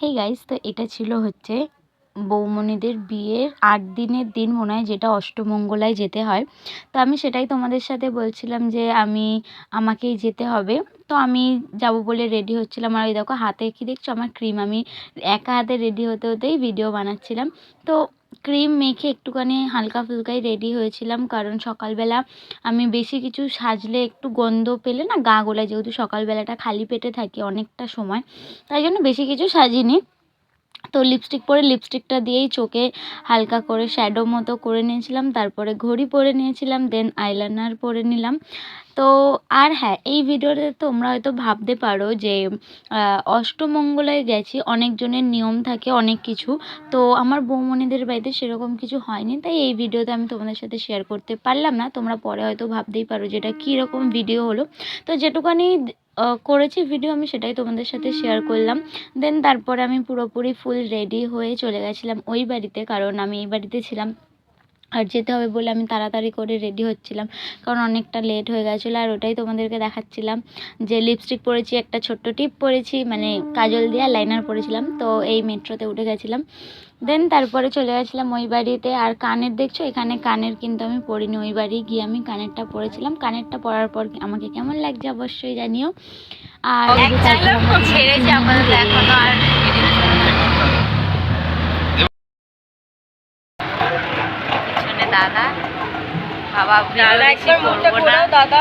Hey guys, তো এটা ছিল হচ্ছে বৌমনিদের বিয়ের 8 দিনের দিন মনে হয়, যেটা অষ্টমঙ্গলায় যেতে হয়। তো আমি সেটাই তোমাদের সাথে বলছিলাম যে আমাকেই যেতে হবে। তো আমি যাব বলে রেডি হচ্ছিলাম, আর ওই দেখো হাতে কি দেখছো আমার ক্রিম। আমি একা হাতে রেডি হতে হতেই ভিডিও বানাচ্ছিলাম। তো ক্রিম মেখে একটুখানি হালকা ফুলকাই রেডি হয়েছিলাম, কারণ সকালবেলা আমি বেশি কিছু সাজলে একটু গন্ধ পেলে না গা গোলায়, যেহেতু সকালবেলাটা খালি পেটে থাকি অনেকটা সময়, তাই জন্য বেশি কিছু সাজিনি। তো লিপস্টিক পরে লিপস্টিকটা দিয়েই চোখে হালকা করে শ্যাডো মতো করে নিয়েছিলাম, তারপরে ঘড়ি পরে নিয়েছিলাম, দেন আইলাইনার পরে নিলাম। তো আর হ্যাঁ, এই ভিডিওতে তোমরা হয়তো ভাবতে পারো যে অষ্টমঙ্গলায় গেছি, অনেকজনের নিয়ম থাকে অনেক কিছু। তো আমার বৌমনিদের বাড়িতে সেরকম কিছু হয়নি, তাই এই ভিডিওতে আমি তোমাদের সাথে শেয়ার করতে পারলাম না। তোমরা পরে হয়তো ভাবতেই পারো যে এটা কীরকম ভিডিও হলো। তো যেটুকানি করেছি ভিডিও, আমি সেটাই তোমাদের সাথে শেয়ার করলাম। দেন তারপরে আমি পুরোপুরি ফুল রেডি হয়ে চলে গেছিলাম ওই বাড়িতে, কারণ আমি এই বাড়িতে ছিলাম আর যেতে হবে বলে আমি তাড়াতাড়ি করে রেডি হচ্ছিলাম, কারণ অনেকটা লেট হয়ে গেছিলো। আর ওটাই তোমাদেরকে দেখাচ্ছিলাম যে লিপস্টিক পরেছি, একটা ছোট্ট টিপ পরেছি, মানে কাজল দিয়ে লাইনার পরেছিলাম। তো এই মেট্রোতে উঠে গেছিলাম, দেন তারপরে চলে গেছিলাম ওই বাড়িতে। আর কানের দেখছো, এখানে কানের কিন্তু আমি পরিনি, ওই বাড়ি গিয়ে আমি কানেরটা পরেছিলাম। কানেরটা পরার পর আমাকে কেমন লাগছে অবশ্যই জানিও। আর ছেড়েছে আপাতত এখনো। আর পিছনে দাদা, বাবা দাদা একবার মুখটা ঘোরাও দাদা।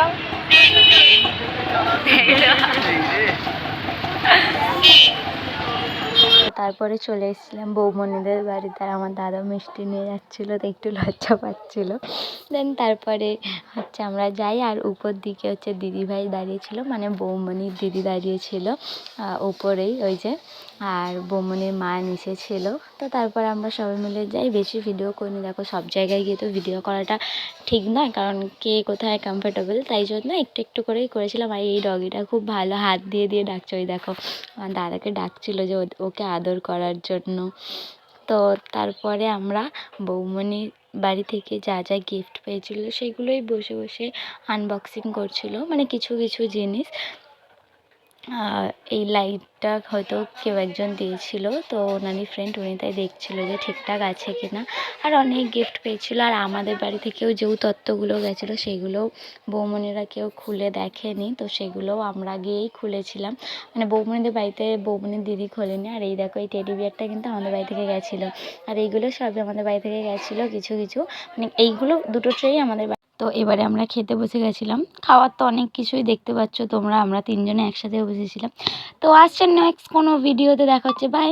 তারপরে চলে এসেছিলাম বৌমনিদের বাড়িতে, আর আমার দাদা মিষ্টি নিয়ে যাচ্ছিলো, তো একটু লজ্জা পাচ্ছিলো। দেন তারপরে হচ্ছে আমরা যাই, আর উপর দিকে হচ্ছে দিদিভাই দাঁড়িয়েছিল, মানে বৌমনির দিদি দাঁড়িয়েছিল উপরেই ওই যে, আর বৌমনির মা নিচে ছিল। তো তারপর আমরা সবাই মিলে যাই, বেশি ভিডিও করিনি। দেখো সব জায়গায় গিয়ে তো ভিডিও করাটা ঠিক নয়, কারণ কে কোথায় কমফোর্টেবল, তাই জন্য একটু একটু করেই করেছিলাম। আর এই ডগিটা খুব ভালো, হাত দিয়ে দিয়ে ডাকছে, ওই দেখো আমার দাদাকে ডাকছিল যে ওকে আদর করার জন্য। তো তারপরে আমরা বৌমনির বাড়ি থেকে যা যা গিফট পেয়েছিল সেগুলোই বসে বসে আনবক্সিং করছিল, মানে কিছু কিছু জিনিস। এই লাইটটা হয়তো কেউ একজন দিয়েছিল, তো ওনারই ফ্রেন্ড, উনি তাই দেখছিল যে ঠিকঠাক আছে কি না। আর অনেক গিফট পেয়েছিল। আর আমাদের বাড়ি থেকেও যেও তত্ত্বগুলো গেছিলো সেগুলোও বৌমনিরা কেউ খুলে দেখেনি, তো সেগুলোও আমরা গিয়েই খুলেছিলাম। মানে বৌমনিদের বাড়িতে বৌমনির দিদি খোলেনি। আর এই দেখো এই টেডি বিয়ারটা কিন্তু আমাদের বাড়ি থেকে গেছিলো, আর এইগুলো সবই আমাদের বাড়ি থেকে গেছিলো কিছু কিছু, মানে এইগুলো দুটো ট্রেই আমাদের। তো এবারে আমরা খেতে বসে গেছিলাম। খাওয়ার তো অনেক কিছুই দেখতে পাচ্ছ তোমরা, আমরা তিনজনে একসাথে বসেছিলাম। তো আসছেন নেক্সট কোনো ভিডিওতে দেখা হচ্ছে, বাই।